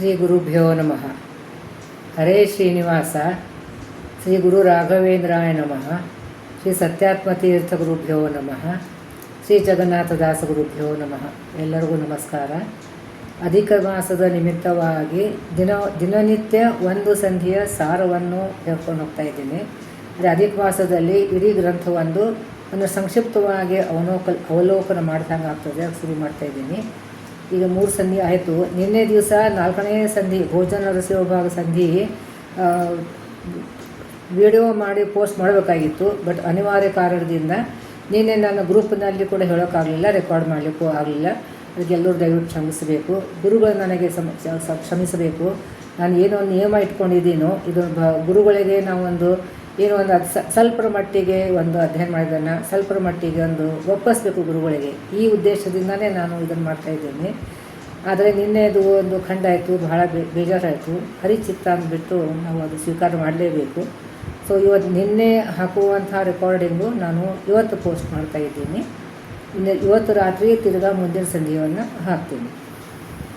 ಶ್ರೀ ಗುರುಭ್ಯೋ ನಮಃ. ಹರೇ ಶ್ರೀನಿವಾಸ. ಶ್ರೀ ಗುರು ರಾಘವೇಂದ್ರಾಯ ನಮಃ. ಶ್ರೀ ಸತ್ಯಾತ್ಮತೀರ್ಥ ಗುರುಭ್ಯೋ ನಮಃ. ಶ್ರೀ ಜಗನ್ನಾಥದಾಸ ಗುರುಭ್ಯೋ ನಮಃ. ಎಲ್ಲರಿಗೂ ನಮಸ್ಕಾರ. ಅಧಿಕ ಮಾಸದ ನಿಮಿತ್ತವಾಗಿ ದಿನನಿತ್ಯ ಒಂದು ಸಂಧಿಯ ಸಾರವನ್ನು ಹೇಳ್ಕೊಂಡು ಹೋಗ್ತಾ ಇದ್ದೀನಿ. ಅಂದರೆ ಅಧಿಕ ಮಾಸದಲ್ಲಿ ಇಡೀ ಗ್ರಂಥವೊಂದು ಸಂಕ್ಷಿಪ್ತವಾಗಿ ಅವಲೋಕನ ಮಾಡ್ದಂಗೆ ಆಗ್ತದೆ. ಶುರು ಮಾಡ್ತಾಯಿದ್ದೀನಿ. ಈಗ 3 ಸಂಧಿ ಆಯಿತು. ನಿನ್ನೆ ದಿವಸ 4ನೇ ಸಂಧಿ ಭೋಜನ ರಸವಿಭಾಗ ಸಂಧಿ ವಿಡಿಯೋ ಮಾಡಿ ಪೋಸ್ಟ್ ಮಾಡಬೇಕಾಗಿತ್ತು. ಬಟ್ ಅನಿವಾರ್ಯ ಕಾರಣದಿಂದ ನಿನ್ನೆ ನನ್ನ ಗ್ರೂಪ್ನಲ್ಲಿ ಕೂಡ ಹೇಳೋಕ್ಕಾಗಲಿಲ್ಲ, ರೆಕಾರ್ಡ್ ಮಾಡಲಿಕ್ಕೂ ಆಗಲಿಲ್ಲ. ಅದಕ್ಕೆಲ್ಲರೂ ದಯವಿಟ್ಟು ಕ್ಷಮಿಸಬೇಕು. ಗುರುಗಳು ನನಗೆ ಕ್ಷಮಿಸಬೇಕು. ನಾನು ಏನೋ ಒಂದು ನಿಯಮ ಇಟ್ಕೊಂಡಿದ್ದೀನೋ ಇದು ಗುರುಗಳಿಗೆ ನಾವೊಂದು ಏನೋ ಒಂದು ಸ್ವಲ್ಪರ ಮಟ್ಟಿಗೆ ಒಂದು ಅಧ್ಯಯನ ಮಾಡಿದ್ದನ್ನು ಸ್ವಲ್ಪರ ಮಟ್ಟಿಗೆ ಒಂದು ಒಪ್ಪಿಸಬೇಕು ಗುರುಗಳಿಗೆ. ಈ ಉದ್ದೇಶದಿಂದಲೇ ನಾನು ಇದನ್ನು ಮಾಡ್ತಾಯಿದ್ದೀನಿ. ಆದರೆ ನಿನ್ನೆದು ಒಂದು ಖಂಡ ಆಯಿತು, ಬಹಳ ಬೇಜಾರಾಯಿತು. ಹರಿಚಿತ್ತ ಅಂದ್ಬಿಟ್ಟು ನಾವು ಅದು ಸ್ವೀಕಾರ ಮಾಡಲೇಬೇಕು. ಸೊ ನಿನ್ನೆ ಹಾಕುವಂಥ ರೆಕಾರ್ಡಿಂಗು ನಾನು ಇವತ್ತು ಪೋಸ್ಟ್ ಮಾಡ್ತಾಯಿದ್ದೀನಿ. ಇವತ್ತು ರಾತ್ರಿ ತಿರುಗಾ ಮುಂದಿನ ಸಂಧಿಯನ್ನು ಹಾಕ್ತೀನಿ.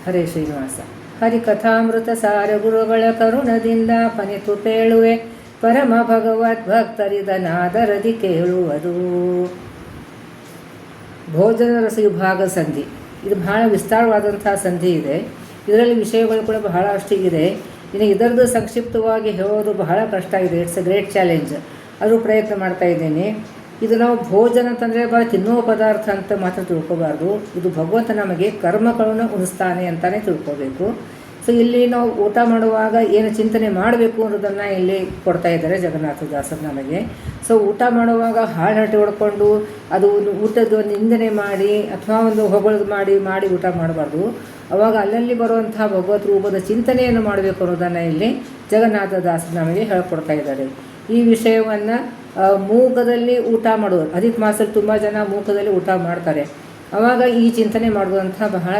ಹರೇ ಶ್ರೀನಿವಾಸ. ಹರಿಕಥಾಮೃತ ಸಾರ ಗುರುಗಳ ಕರುಣದಿಂದ ಪನಿತು ಪೇಳುವೆ ಪರಮ ಭಗವದ್ ಭಕ್ತರಿದನಾದರದಿ ಕೇಳುವುದು. ಭೋಜನ ರಸ ವಿಭಾಗ ಸಂಧಿ ಇದು ಬಹಳ ವಿಸ್ತಾರವಾದಂಥ ಸಂಧಿ ಇದೆ. ಇದರಲ್ಲಿ ವಿಷಯಗಳು ಕೂಡ ಬಹಳಷ್ಟು ಇದೆ. ಇನ್ನು ಇದರದ್ದು ಸಂಕ್ಷಿಪ್ತವಾಗಿ ಹೇಳೋದು ಬಹಳ ಕಷ್ಟ ಇದೆ. It's A great challenge. ಅದು ಪ್ರಯತ್ನ ಮಾಡ್ತಾ ಇದ್ದೀನಿ. ಇದು ನಾವು ಭೋಜನ ಅಂತಂದರೆ ಭಾಳ ತಿನ್ನುವ ಪದಾರ್ಥ ಅಂತ ಮಾತ್ರ ತಿಳ್ಕೊಬಾರ್ದು. ಇದು ಭಗವಂತ ನಮಗೆ ಕರ್ಮಗಳನ್ನು ಉಣಿಸ್ತಾನೆ ಅಂತಲೇ ತಿಳ್ಕೊಬೇಕು. ಸೊ ಇಲ್ಲಿ ನಾವು ಊಟ ಮಾಡುವಾಗ ಏನು ಚಿಂತನೆ ಮಾಡಬೇಕು ಅನ್ನೋದನ್ನು ಇಲ್ಲಿ ಕೊಡ್ತಾ ಇದ್ದಾರೆ ಜಗನ್ನಾಥದಾಸರು ನಮಗೆ. ಸೊ ಊಟ ಮಾಡುವಾಗ ಹಾಳು ಹರಟೆ ಹೊಡ್ಕೊಂಡು ಅದು ಊಟದ ನಿಂದನೆ ಮಾಡಿ ಅಥವಾ ಒಂದು ಹೊಗಳದು ಮಾಡಿ ಊಟ ಮಾಡಬಾರ್ದು. ಅವಾಗ ಅಲ್ಲಲ್ಲಿ ಬರುವಂಥ ಭಗವತ್ ರೂಪದ ಚಿಂತನೆಯನ್ನು ಮಾಡಬೇಕು ಅನ್ನೋದನ್ನು ಇಲ್ಲಿ ಜಗನ್ನಾಥದಾಸರು ನಮಗೆ ಹೇಳ್ಕೊಡ್ತಾ ಇದ್ದಾರೆ. ಈ ವಿಷಯವನ್ನು ಮೂಕದಲ್ಲಿ ಊಟ ಮಾಡೋದು. ಅಧಿಕ ಮಾಸದಲ್ಲಿ ತುಂಬ ಜನ ಮೂಕದಲ್ಲಿ ಊಟ ಮಾಡ್ತಾರೆ. ಆವಾಗ ಈ ಚಿಂತನೆ ಮಾಡುವಂಥ ಬಹಳ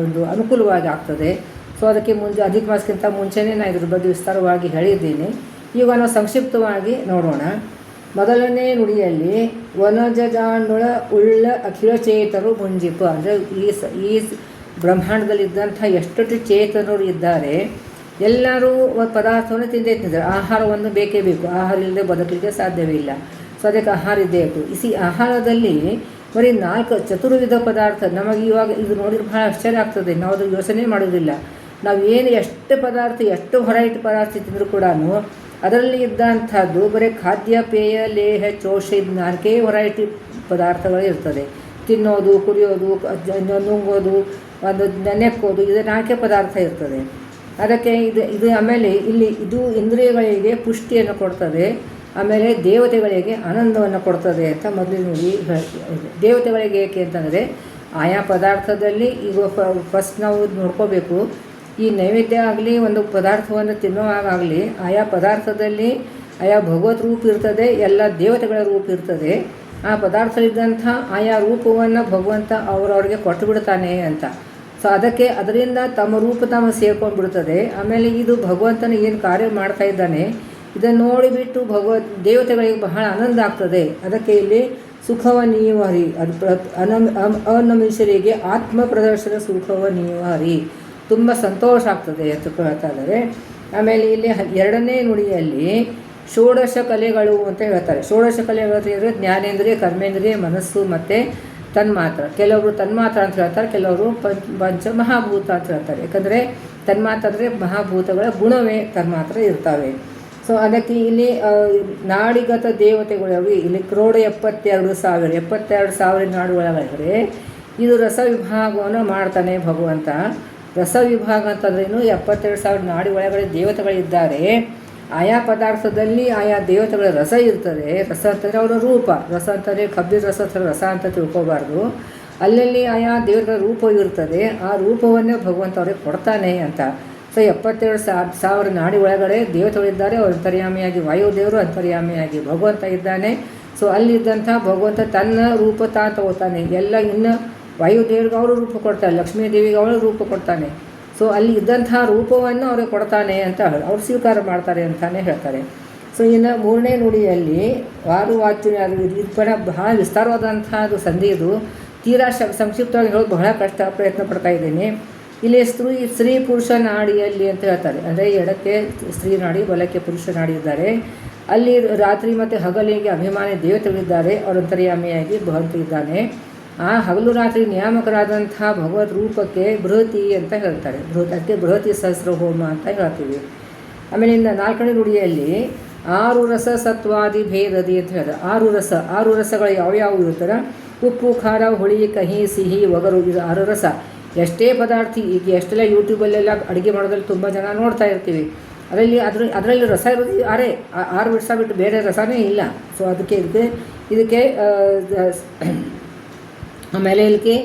ಒಂದು ಅನುಕೂಲವಾಗಿ ಆಗ್ತದೆ. ಸೊ ಅದಕ್ಕೆ ಅಧಿಕ ಮಾಸಕ್ಕಿಂತ ಮುಂಚೆನೇ ನಾನು ಇದ್ರ ಬಗ್ಗೆ ವಿಸ್ತಾರವಾಗಿ ಹೇಳಿದ್ದೀನಿ. ಈಗ ನಾವು ಸಂಕ್ಷಿಪ್ತವಾಗಿ ನೋಡೋಣ. ಮೊದಲನೇ ನುಡಿಯಲ್ಲಿ ವನಜಾಂಡುಳ ಉಳ್ಳ ಅಖಿಲ ಚೇತರು ಮುಂಜಿಪು. ಅಂದರೆ ಈ ಬ್ರಹ್ಮಾಂಡದಲ್ಲಿದ್ದಂಥ ಎಷ್ಟು ಚೇತನರು ಇದ್ದಾರೆ ಎಲ್ಲರೂ ಪದಾರ್ಥವನ್ನು ತಿಂದಿದ್ದಾರೆ. ಆಹಾರವನ್ನು ಬೇಕೇ ಬೇಕು. ಆಹಾರ ಇಲ್ಲದೆ ಬದುಕಲಿಕ್ಕೆ ಸಾಧ್ಯವೇ ಇಲ್ಲ. ಸೊ ಅದಕ್ಕೆ ಆಹಾರ ಇದ್ದೇ ಇತ್ತು. ಆಹಾರದಲ್ಲಿ ಬರೀ 4 ಚತುರ್ವಿಧ ಪದಾರ್ಥ. ನಮಗೆ ಇವಾಗ ಇದು ನೋಡಿದ್ರೆ ಬಹಳ ಆಶ್ಚರ್ಯ ಆಗ್ತದೆ. ನಾವು ಅದು ಯೋಚನೆ ಮಾಡೋದಿಲ್ಲ. ನಾವು ಏನು ಎಷ್ಟು ಪದಾರ್ಥ ಎಷ್ಟು ವೆರೈಟಿ ಪದಾರ್ಥ ತಿಂದರೂ ಕೂಡ ಅದರಲ್ಲಿ ಇದ್ದಂಥದ್ದು ಬರೀ ಖಾದ್ಯ ಪೇಯ ಲೇಹ ಚೋಷ ಇದು 4 ವೆರೈಟಿ ಪದಾರ್ಥಗಳು ಇರ್ತದೆ. ತಿನ್ನೋದು, ಕುಡಿಯೋದು, ನುಂಗೋದು, ಒಂದು ನೆನೆಕ್ಕೋದು, ಇದು 4 ಪದಾರ್ಥ ಇರ್ತದೆ. ಅದಕ್ಕೆ ಇದು ಆಮೇಲೆ ಇದು ಇಂದ್ರಿಯಗಳಿಗೆ ಪುಷ್ಟಿಯನ್ನು ಕೊಡ್ತದೆ. ಆಮೇಲೆ ದೇವತೆಗಳಿಗೆ ಆನಂದವನ್ನು ಕೊಡ್ತದೆ ಅಂತ ಮೊದಲು ನೋಡಿ ಹೇಳ್ತೀವಿ. ದೇವತೆಗಳಿಗೆ ಏಕೆ ಅಂತಂದರೆ ಆಯಾ ಪದಾರ್ಥದಲ್ಲಿ ಈಗ ಫಸ್ಟ್ ನಾವು ನೋಡ್ಕೋಬೇಕು. ಈ ನೈವೇದ್ಯ ಆಗಲಿ ಒಂದು ಪದಾರ್ಥವನ್ನು ತಿನ್ನುವಾಗಲಿ ಆಯಾ ಪದಾರ್ಥದಲ್ಲಿ ಆಯಾ ಭಗವತ್ ರೂಪ ಇರ್ತದೆ, ಎಲ್ಲ ದೇವತೆಗಳ ರೂಪ ಇರ್ತದೆ. ಆ ಪದಾರ್ಥದಲ್ಲಿದ್ದಂಥ ಆಯಾ ರೂಪವನ್ನು ಭಗವಂತ ಅವರವ್ರಿಗೆ ಕೊಟ್ಟು ಬಿಡ್ತಾನೆ ಅಂತ. ಸೊ ಅದರಿಂದ ತಮ್ಮ ರೂಪ ಸೇರ್ಕೊಂಡು ಬಿಡ್ತದೆ. ಆಮೇಲೆ ಇದು ಭಗವಂತನ ಏನು ಕಾರ್ಯ ಮಾಡ್ತಾ ಇದ್ದಾನೆ ಇದನ್ನು ನೋಡಿಬಿಟ್ಟು ದೇವತೆಗಳಿಗೆ ಬಹಳ ಆನಂದ ಆಗ್ತದೆ. ಅದಕ್ಕೆ ಇಲ್ಲಿ ಸುಖವ ನೀವ ಹರಿ, ಅದು ಅನಮಿಷರಿಗೆ ಆತ್ಮ ಪ್ರದರ್ಶನ ಸುಖವ ನೀವ ಹರಿ, ತುಂಬ ಸಂತೋಷ ಆಗ್ತದೆ ಅಂತ ಹೇಳ್ತಾ ಇದ್ದಾರೆ. ಆಮೇಲೆ ಇಲ್ಲಿ 2ನೇ ನುಡಿಯಲ್ಲಿ ಷೋಡಶ ಕಲೆಗಳು ಅಂತ ಹೇಳ್ತಾರೆ. ಷೋಡಶ ಕಲೆಗಳು ಅಂತ ಹೇಳಿದ್ರೆ ಜ್ಞಾನೇಂದ್ರಿಯ, ಕರ್ಮೇಂದ್ರಿಯ, ಮನಸ್ಸು ಮತ್ತು ತನ್ಮಾತ್ರ. ಕೆಲವರು ತನ್ಮಾತ್ರ ಅಂತ ಹೇಳ್ತಾರೆ, ಕೆಲವರು ಪಂಚ ಮಹಾಭೂತ ಅಂತ ಹೇಳ್ತಾರೆ. ಯಾಕಂದರೆ ತನ್ಮಾತ್ರ ಅಂದರೆ ಮಹಾಭೂತಗಳ ಗುಣವೇ ತನ್ಮಾತ್ರ ಇರ್ತವೆ. ಸೊ ಅದಕ್ಕೆ ಇಲ್ಲಿ ನಾಡಿಗತ ದೇವತೆಗಳು ಇಲ್ಲಿ 1,72,000 ನಾಡು ಒಳಗಡೆ ಇದು ರಸ ವಿಭಾಗವನ್ನು ಮಾಡ್ತಾನೆ ಭಗವಂತ. ರಸ ವಿಭಾಗ ಅಂತಂದ್ರೇನು 72,000 ನಾಡಿ ಒಳಗಡೆ ದೇವತೆಗಳಿದ್ದಾರೆ. ಆಯಾ ಪದಾರ್ಥದಲ್ಲಿ ಆಯಾ ದೇವತೆಗಳ ರಸ ಇರ್ತದೆ. ರಸ ಅಂತಂದರೆ ಅವರ ರೂಪ. ರಸ ಅಂತಂದರೆ ಕಬ್ಬಿನ ರಸ ಅಂತ ತಿಳ್ಕೊಬಾರ್ದು. ಅಲ್ಲಲ್ಲಿ ಆಯಾ ದೇವರ ರೂಪ ಇರ್ತದೆ. ಆ ರೂಪವನ್ನೇ ಭಗವಂತ ಅವ್ರಿಗೆ ಕೊಡ್ತಾನೆ ಅಂತ. ಸೊ 72,000 ನಾಡಿ ಒಳಗಡೆ ದೇವತೆಗಳಿದ್ದಾರೆ. ಅವರು ಅಂತರ್ಯಾಮಿಯಾಗಿ ವಾಯುದೇವರು, ಅಂತರ್ಯಾಮಿಯಾಗಿ ಭಗವಂತ ಇದ್ದಾನೆ. ಸೊ ಅಲ್ಲಿದ್ದಂಥ ಭಗವಂತ ತನ್ನ ರೂಪ ತಗೋತಾನೆ. ಎಲ್ಲ ಇನ್ನು ವಾಯುದೇವ್ರಿಗೆ ಅವರು ರೂಪ ಕೊಡ್ತಾರೆ, ಲಕ್ಷ್ಮೀ ದೇವಿಗೆ ಅವಳು ರೂಪ ಕೊಡ್ತಾನೆ. ಸೊ ಅಲ್ಲಿ ಇದ್ದಂಥ ರೂಪವನ್ನು ಅವ್ರಿಗೆ ಕೊಡ್ತಾನೆ ಅಂತ ಅವ್ರು ಸ್ವೀಕಾರ ಮಾಡ್ತಾರೆ ಅಂತಲೇ ಹೇಳ್ತಾರೆ. ಸೊ ಇನ್ನು 3ನೇ ನುಡಿಯಲ್ಲಿ ವಾರುವಾಚ್ಯ ಇದು ಬಹಳ ವಿಸ್ತಾರವಾದಂಥ ಅದು ಸಂಧಿ. ಇದು ತೀರಾ ಸಂಕ್ಷಿಪ್ತವಾಗಿ ಹೇಳೋದು ಬಹಳ ಕಷ್ಟ, ಪ್ರಯತ್ನ ಪಡ್ತಾ ಇದ್ದೀನಿ. ಇಲ್ಲಿ ಸ್ತ್ರೀ ಪುರುಷ ನಾಡಿಯಲ್ಲಿ ಅಂತ ಹೇಳ್ತಾರೆ. ಅಂದರೆ ಎಡಕ್ಕೆ ಸ್ತ್ರೀ ನಾಡಿ, ಬಲಕ್ಕೆ ಪುರುಷ ನಾಡಿ ಇದ್ದಾರೆ. ಅಲ್ಲಿ ರಾತ್ರಿ ಮತ್ತು ಹಗಲಿಗೆ ಅಭಿಮಾನಿ ದೇವತೆಗಳಿದ್ದಾರೆ, ಅವರ ಅಂತರ್ಯಾಮಿಯಾಗಿ ಭಗವಂತ ಇದ್ದಾನೆ. ಆ ಹಗಲು ರಾತ್ರಿ ನಿಯಾಮಕರಾದಂಥ ಭಗವತ್ ರೂಪಕ್ಕೆ ಬೃಹತಿ ಅಂತ ಹೇಳ್ತಾರೆ. ಅದಕ್ಕೆ ಬೃಹತಿ ಸಹಸ್ರ ಹೋಮ ಅಂತ ಹೇಳ್ತೀವಿ. ಆಮೇಲೆ ಇನ್ನು 4ನೇ ನುಡಿಯಲ್ಲಿ 6 ರಸ ಸತ್ವಾದಿ ಭೇದದಿ ಅಂತ ಹೇಳ್ತಾರೆ. 6 ರಸಗಳು ಯಾವ್ಯಾವು ಇರ್ತಾರೆ? ಉಪ್ಪು, ಖಾರ, ಹುಳಿ, ಕಹಿ, ಸಿಹಿ, ಒಗರು, ಇದು 6 ರಸ. ಎಷ್ಟೇ ಪದಾರ್ಥ ಈಗ ಎಷ್ಟೆಲ್ಲ ಯೂಟ್ಯೂಬಲ್ಲೆಲ್ಲ ಅಡುಗೆ ಮಾಡೋದ್ರಲ್ಲಿ ತುಂಬ ಜನ ನೋಡ್ತಾ ಇರ್ತೀವಿ. ಅದರಲ್ಲಿ ರಸ ಇರೋದು 6 ರಸ ಬಿಟ್ಟು ಬೇರೆ ರಸನೇ ಇಲ್ಲ. ಸೊ ಇದಕ್ಕೆ ಆಮೇಲೆ ಇದಕ್ಕೆ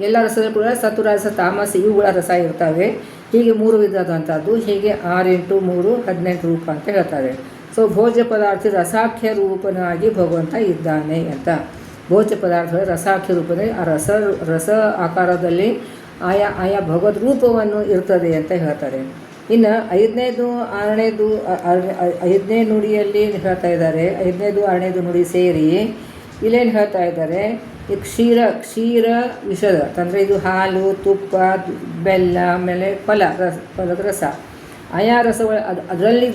ಎಲ್ಲ ರಸಗಳು ಕೂಡ ಸತ್ತು, ರಸ, ತಾಮಸ ಇವುಗಳ ರಸ ಇರ್ತವೆ. ಹೀಗೆ 3 ವಿಧದಂಥದ್ದು. ಹೀಗೆ 6 × 3 18 ರೂಪ ಅಂತ ಹೇಳ್ತಾರೆ. ಸೊ ಭೋಜ್ಯ ಪದಾರ್ಥ ರಸಾಖ್ಯ ರೂಪನಾಗಿ ಭಗವಂತ ಇದ್ದಾನೆ ಅಂತ. ಭೋಜ್ಯ ಪದಾರ್ಥಗಳ ರಸಾಖ್ಯ ರೂಪದಲ್ಲಿ ಆ ರಸ ಆಕಾರದಲ್ಲಿ ಆಯಾ ಭಗವದ್ ರೂಪವನ್ನು ಇರ್ತದೆ ಅಂತ ಹೇಳ್ತಾರೆ. ಇನ್ನು 5ನೇದು 6ನೇ ನುಡಿಯಲ್ಲಿ ಹೇಳ್ತಾ ಇದ್ದಾರೆ. 5ನೇದು 6ನೇದು ನುಡಿ ಸೇರಿ ಇಲ್ಲೇನು ಹೇಳ್ತಾ ಇದ್ದಾರೆ? ಈ ಕ್ಷೀರ ವಿಷದ ಅಂದರೆ ಇದು ಹಾಲು, ತುಪ್ಪ, ಬೆಲ್ಲ, ಆಮೇಲೆ ಫಲದ ರಸ. ಆಯಾ ರಸಗಳ ಅದರಲ್ಲಿ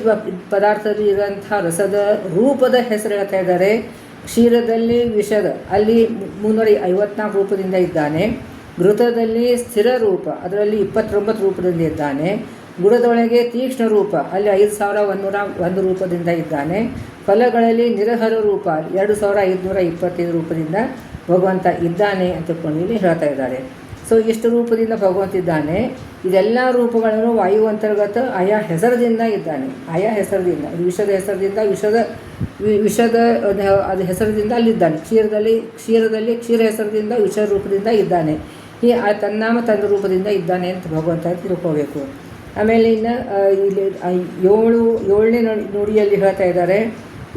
ಪದಾರ್ಥದಲ್ಲಿ ಇರೋಂಥ ರಸದ ರೂಪದ ಹೆಸರು ಹೇಳ್ತಾ ಇದ್ದಾರೆ. ಕ್ಷೀರದಲ್ಲಿ ವಿಷದ ಅಲ್ಲಿ 354 ರೂಪದಿಂದ ಇದ್ದಾನೆ. ಘೃತದಲ್ಲಿ ಸ್ಥಿರ ರೂಪ, ಅದರಲ್ಲಿ 29 ರೂಪದಿಂದ ಇದ್ದಾನೆ. ಗುಡದೊಳಗೆ ತೀಕ್ಷ್ಣ ರೂಪ, ಅಲ್ಲಿ 5101 ರೂಪದಿಂದ ಇದ್ದಾನೆ. ಫಲಗಳಲ್ಲಿ ನಿರಹರ ರೂಪ 2525 ರೂಪದಿಂದ ಭಗವಂತ ಇದ್ದಾನೆ ಅಂತ ಇಲ್ಲಿ ಹೇಳ್ತಾ ಇದ್ದಾರೆ. ಸೊ ಇಷ್ಟು ರೂಪದಿಂದ ಭಗವಂತ ಇದ್ದಾನೆ. ಇದೆಲ್ಲ ರೂಪಗಳನ್ನು ವಾಯು ಅಂತರ್ಗತ ಆಯಾ ಹೆಸರದಿಂದ ಇದ್ದಾನೆ. ಆಯಾ ಹೆಸರದಿಂದ, ವಿಷದ ಹೆಸರದಿಂದ ವಿಷದ ಅದು ಹೆಸರದಿಂದ ಅಲ್ಲಿದ್ದಾನೆ. ಕ್ಷೀರದಲ್ಲಿ ಕ್ಷೀರ ಹೆಸರದಿಂದ ವಿಷ ರೂಪದಿಂದ ಇದ್ದಾನೆ. ಈ ತನ್ನಾಮ ತನ್ನ ರೂಪದಿಂದ ಇದ್ದಾನೆ ಅಂತ ಭಗವಂತ ತಿಳ್ಕೋಬೇಕು. ಆಮೇಲೆ ಇನ್ನು ಇಲ್ಲಿ 7ನೇ ನುಡಿಯಲ್ಲಿ ಹೇಳ್ತಾ ಇದ್ದಾರೆ.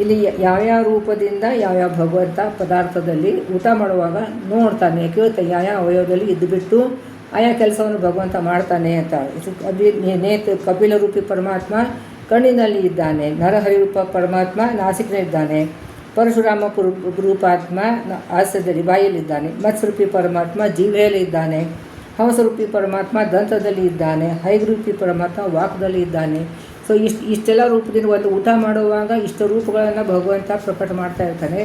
ಇಲ್ಲಿ ಯಾವ್ಯಾವ ರೂಪದಿಂದ ಯಾವ್ಯಾವ ಭಗವಂತ ಪದಾರ್ಥದಲ್ಲಿ ಊಟ ಮಾಡುವಾಗ ನೋಡ್ತಾನೆ, ಕೇಳ್ತಾನೆ, ಯಾವ್ಯಾವ ಅವಯವದಲ್ಲಿ ಇದ್ದುಬಿಟ್ಟು ಆಯಾ ಕೆಲಸವನ್ನು ಭಗವಂತ ಮಾಡ್ತಾನೆ ಅಂತ. ಕಪಿಲ ರೂಪಿ ಪರಮಾತ್ಮ ಕಣ್ಣಿನಲ್ಲಿ ಇದ್ದಾನೆ. ನರಹರಿ ರೂಪ ಪರಮಾತ್ಮ ನಾಸಿಕ್ನಲ್ಲಿದ್ದಾನೆ. ಪರಶುರಾಮ ರೂಪಾತ್ಮ ಹಾಸ್ಯದಲ್ಲಿ ಬಾಯಲ್ಲಿದ್ದಾನೆ. ಮತ್ಸ್ಯರೂಪಿ ಪರಮಾತ್ಮ ಜಿಹ್ವೆಯಲ್ಲಿ ಇದ್ದಾನೆ. ಹಂಸರೂಪಿ ಪರಮಾತ್ಮ ದಂತದಲ್ಲಿ ಇದ್ದಾನೆ. ಹೈಗ್ರೂಪಿ ಪರಮಾತ್ಮ ವಾಕ್ದಲ್ಲಿ ಇದ್ದಾನೆ. ಸೊ ಇಷ್ಟೆಲ್ಲ ರೂಪದಿಂದ ಒಂದು ಊಟ ಮಾಡುವಾಗ ಇಷ್ಟು ರೂಪಗಳನ್ನು ಭಗವಂತ ಪ್ರಕಟ ಮಾಡ್ತಾ ಇರ್ತಾನೆ.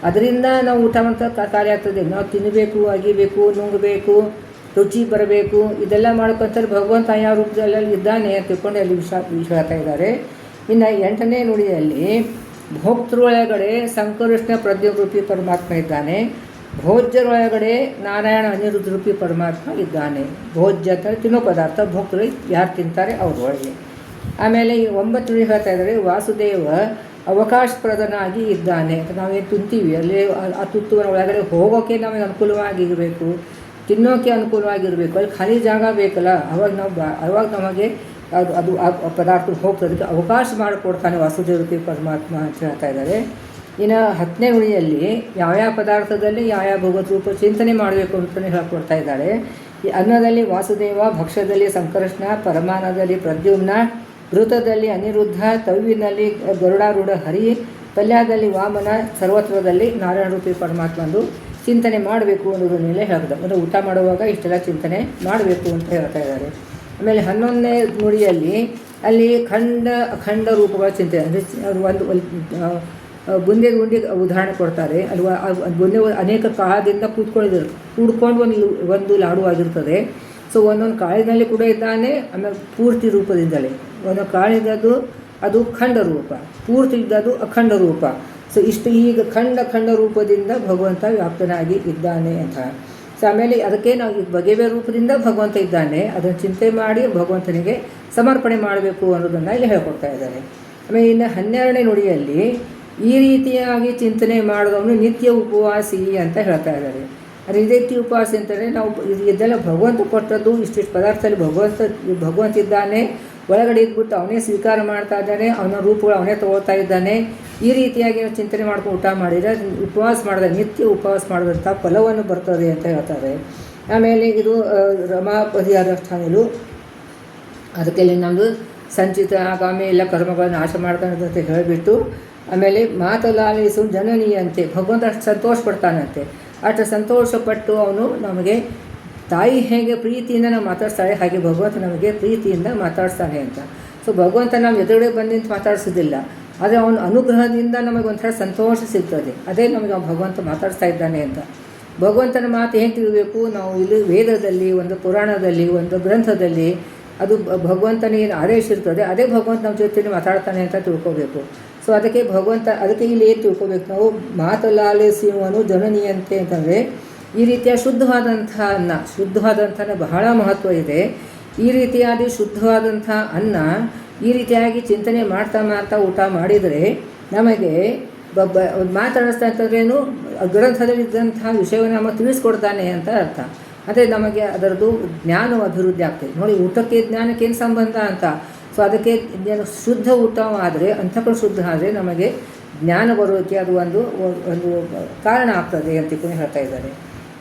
ಅದರಿಂದ ನಾವು ಊಟ ಮಾಡ್ತಾ ಕಾರ್ಯ ಆಗ್ತದೆ. ನಾವು ತಿನ್ನಬೇಕು, ಅಗಿಬೇಕು, ನುಂಗಬೇಕು, ರುಚಿ ಬರಬೇಕು, ಇದೆಲ್ಲ ಮಾಡ್ಕೊತಾರೆ. ಭಗವಂತ ಯಾವ ರೂಪದಲ್ಲಿ ಇದ್ದಾನೆ ಅಂತ ತಿಳ್ಕೊಂಡು ಅಲ್ಲಿ ಹೇಳ್ತಾ ಇದ್ದಾರೆ. ಇನ್ನು 8ನೇ ನುಡಿಯಲ್ಲಿ ಭೋಕ್ತೃೊಳಗಡೆ ಸಂಕೃಷ್ಣ ಪ್ರದ್ಯುಮ್ನ ಪರಮಾತ್ಮ ಇದ್ದಾನೆ. ಭೋಜ್ಯರೊಳಗಡೆ ನಾರಾಯಣ ಅನಿರುದ್ಧ ರೂಪಿ ಪರಮಾತ್ಮ ಇದ್ದಾನೆ. ಭೋಜ್ಯ ಅಂತ ತಿನ್ನೋ ಪದಾರ್ಥ, ಭೋಕ್ತರು ಯಾರು ತಿಂತಾರೆ ಅವ್ರೊಳಗೆ. ಆಮೇಲೆ ಈ 9 ನುಡಿ ಹೇಳ್ತಾ ಇದ್ದಾರೆ. ವಾಸುದೇವ ಅವಕಾಶಪ್ರದನಾಗಿ ಇದ್ದಾನೆ ಅಂತ. ನಾವೇನು ತಿಂತೀವಿ ಅಲ್ಲಿ ಆ ತುತ್ತುವಿನ ಒಳಗಡೆ ಹೋಗೋಕ್ಕೆ ನಮಗೆ ಅನುಕೂಲವಾಗಿರಬೇಕು, ತಿನ್ನೋಕ್ಕೆ ಅನುಕೂಲವಾಗಿರಬೇಕು. ಅಲ್ಲಿ ಖಾಲಿ ಜಾಗ ಬೇಕಲ್ಲ, ಅವಾಗ ನಮಗೆ ಅದು ಆ ಪದಾರ್ಥ ಹೋಗ್ತದಕ್ಕೆ ಅವಕಾಶ ಮಾಡಿಕೊಡ್ತಾನೆ ವಾಸುದೇವ ರೂಪಿ ಪರಮಾತ್ಮ ಅಂತ ಹೇಳ್ತಾ ಇದ್ದಾರೆ. ಇನ್ನು 10ನೇ ನುಡಿಯಲ್ಲಿ ಯಾವ್ಯಾವ ಪದಾರ್ಥದಲ್ಲಿ ಯಾವ್ಯಾವ ಭಗವತ್ ರೂಪ ಚಿಂತನೆ ಮಾಡಬೇಕು ಅಂತಲೇ ಹೇಳ್ಕೊಡ್ತಾ ಇದ್ದಾರೆ. ಈ ಅನ್ನದಲ್ಲಿ ವಾಸುದೇವ, ಭಕ್ಷ್ಯದಲ್ಲಿ ಸಂಕರ್ಷಣ, ಪರಮಾನದಲ್ಲಿ ಪ್ರದ್ಯುಮ್ನ, ಘೃತದಲ್ಲಿ ಅನಿರುದ್ಧ, ತವ್ವಿನಲ್ಲಿ ಗರುಡಾರೂಢ ಹರಿ, ಪಲ್ಯದಲ್ಲಿ ವಾಮನ, ಸರ್ವತ್ರದಲ್ಲಿ ನಾರಾಯಣ ರೂಪಿ ಪರಮಾತ್ಮಂದು ಚಿಂತನೆ ಮಾಡಬೇಕು ಅನ್ನೋದ್ರ ಮೇಲೆ ಹೇಳ್ತಾರೆ. ಅಂದರೆ ಊಟ ಮಾಡುವಾಗ ಇಷ್ಟೆಲ್ಲ ಚಿಂತನೆ ಮಾಡಬೇಕು ಅಂತ ಹೇಳ್ತಾ ಇದ್ದಾರೆ. ಆಮೇಲೆ 11ನೇ ನುಡಿಯಲ್ಲಿ ಅಲ್ಲಿ ಅಖಂಡ ರೂಪಗಳ ಚಿಂತನೆ, ಅಂದರೆ ಒಂದು ಬುಂದೆ ಉದಾಹರಣೆ ಕೊಡ್ತಾರೆ. ಅಲ್ಲಿ ಬುಂದೆ ಅನೇಕ ಕಾಳದಿಂದ ಕೂಡ್ಕೊಂಡು ಒಂದು ಲಾಡು ಆಗಿರ್ತದೆ. ಸೊ ಒಂದೊಂದು ಕಾಳಿನಲ್ಲಿ ಕೂಡ ಇದ್ದಾನೆ. ಆಮೇಲೆ ಪೂರ್ತಿ ರೂಪದಿಂದಲೇ ಒಂದೊಂದು ಕಾಳಿದ್ದದ್ದು ಅದು ಖಂಡ ರೂಪ, ಪೂರ್ತಿ ಇದ್ದದ್ದು ಅಖಂಡ ರೂಪ. ಸೊ ಇಷ್ಟು ಈಗ ಖಂಡ ರೂಪದಿಂದ ಭಗವಂತ ವ್ಯಾಪ್ತನಾಗಿ ಇದ್ದಾನೆ ಅಂತ. ಸೊ ಆಮೇಲೆ ಅದಕ್ಕೆ ನಾವು ಈಗ ಬಗೆ ರೂಪದಿಂದ ಭಗವಂತ ಇದ್ದಾನೆ, ಅದನ್ನು ಚಿಂತೆ ಮಾಡಿ ಭಗವಂತನಿಗೆ ಸಮರ್ಪಣೆ ಮಾಡಬೇಕು ಅನ್ನೋದನ್ನು ಇಲ್ಲಿ ಹೇಳ್ಕೊಡ್ತಾ ಇದ್ದಾರೆ. ಆಮೇಲೆ ಇನ್ನು 12ನೇ ನುಡಿಯಲ್ಲಿ ಈ ರೀತಿಯಾಗಿ ಚಿಂತನೆ ಮಾಡಿದವನು ನಿತ್ಯ ಉಪವಾಸಿ ಅಂತ ಹೇಳ್ತಾ ಇದ್ದಾರೆ. ಅದೇ ನಿತ್ಯ ಉಪವಾಸ ಅಂತಂದರೆ ನಾವು ಇದೆಲ್ಲ ಭಗವಂತ ಕೊಟ್ಟದ್ದು. ಇಷ್ಟಿಷ್ಟು ಪದಾರ್ಥದಲ್ಲಿ ಭಗವಂತ ಇದ್ದಾನೆ, ಒಳಗಡೆ ಇದ್ಬಿಟ್ಟು ಅವನೇ ಸ್ವೀಕಾರ ಮಾಡ್ತಾ ಇದ್ದಾನೆ, ಅವನ ರೂಪಗಳು ಅವನೇ ತಗೊಳ್ತಾ ಇದ್ದಾನೆ. ಈ ರೀತಿಯಾಗಿ ನಾವು ಚಿಂತನೆ ಮಾಡ್ಕೊಂಡು ಊಟ ಮಾಡಿದರೆ ಉಪವಾಸ ಮಾಡಿದ ನಿತ್ಯ ಉಪವಾಸ ಮಾಡಿದಂಥ ಫಲವನ್ನು ಬರ್ತದೆ ಅಂತ ಹೇಳ್ತಾರೆ. ಆಮೇಲೆ ಇದು ರಮಾಪದಿ ಅನುಷ್ಠಾನಗಳು, ಅದಕ್ಕೆಲ್ಲಿ ನಮ್ಮದು ಸಂಚಿತ ಆಗಾಮಿ ಎಲ್ಲ ಕರ್ಮಗಳನ್ನು ನಾಶ ಮಾಡ್ತಾನೆ ಅಂತ ಹೇಳಿಬಿಟ್ಟು, ಆಮೇಲೆ ಮಾತಲಾಲಿಸು ಜನನೀಯಂತೆ ಭಗವಂತ ಅಷ್ಟು ಸಂತೋಷ ಪಡ್ತಾನಂತೆ. ಅಷ್ಟು ಸಂತೋಷಪಟ್ಟು ಅವನು ನಮಗೆ ತಾಯಿ ಹೇಗೆ ಪ್ರೀತಿಯಿಂದ ನಾವು ಮಾತಾಡ್ತಾಳೆ ಹಾಗೆ ಭಗವಂತ ನಮಗೆ ಪ್ರೀತಿಯಿಂದ ಮಾತಾಡ್ತಾನೆ ಅಂತ. ಸೊ ಭಗವಂತ ನಾವು ಎದುರುಗಡೆ ಬಂದು ನಿಂತು ಮಾತಾಡಿಸೋದಿಲ್ಲ, ಆದರೆ ಅವನ ಅನುಗ್ರಹದಿಂದ ನಮಗೆ ಒಂಥರ ಸಂತೋಷ ಸಿಗ್ತದೆ. ಅದೇ ನಮಗೆ ಭಗವಂತ ಮಾತಾಡ್ತಾ ಇದ್ದಾನೆ ಅಂತ. ಭಗವಂತನ ಮಾತು ಹೇಗೆ ತಿಳಬೇಕು, ನಾವು ಇಲ್ಲಿ ವೇದದಲ್ಲಿ, ಒಂದು ಪುರಾಣದಲ್ಲಿ, ಒಂದು ಗ್ರಂಥದಲ್ಲಿ ಅದು ಭಗವಂತನಿಗೆ ಆದೇಶ ಇರ್ತದೆ, ಅದೇ ಭಗವಂತ ನಮ್ಮ ಜೊತೆ ಮಾತಾಡ್ತಾನೆ ಅಂತ ತಿಳ್ಕೋಬೇಕು. ಸೊ ಅದಕ್ಕೆ ಇಲ್ಲಿ ಏನು ತಿಳ್ಕೋಬೇಕು ನಾವು, ಮಾತಲಾಲಿಸುವನು ಜನನಿಯಂತೆ ಅಂತಂದರೆ ಈ ರೀತಿಯ ಶುದ್ಧವಾದಂಥ ಅನ್ನ, ಶುದ್ಧವಾದಂಥ ಬಹಳ ಮಹತ್ವ ಇದೆ. ಈ ರೀತಿಯಾಗಿ ಶುದ್ಧವಾದಂಥ ಅನ್ನ ಈ ರೀತಿಯಾಗಿ ಚಿಂತನೆ ಮಾಡ್ತಾ ಊಟ ಮಾಡಿದರೆ ನಮಗೆ ಮಾತಾಡಿಸ್ತಾ ಅಂತಂದ್ರೇನು, ಗ್ರಂಥದಲ್ಲಿದ್ದಂಥ ವಿಷಯವನ್ನು ನಮಗೆ ತಿಳಿಸ್ಕೊಡ್ತಾನೆ ಅಂತ ಅರ್ಥ. ಅದೇ ನಮಗೆ ಅದರದ್ದು ಜ್ಞಾನ ಅಭಿವೃದ್ಧಿ ಆಗ್ತದೆ. ನೋಡಿ, ಊಟಕ್ಕೆ ಜ್ಞಾನಕ್ಕೆ ಏನು ಸಂಬಂಧ ಅಂತ. ಸೊ ಅದಕ್ಕೆ ಶುದ್ಧ ಊಟ ಆದರೆ, ಅಂತಃಕರಣ ಶುದ್ಧ ಆದರೆ ನಮಗೆ ಜ್ಞಾನ ಬರೋಕ್ಕೆ ಅದು ಒಂದು ಕಾರಣ ಆಗ್ತದೆ ಅಂತ ಹೇಳ್ತಾ ಇದ್ದಾರೆ.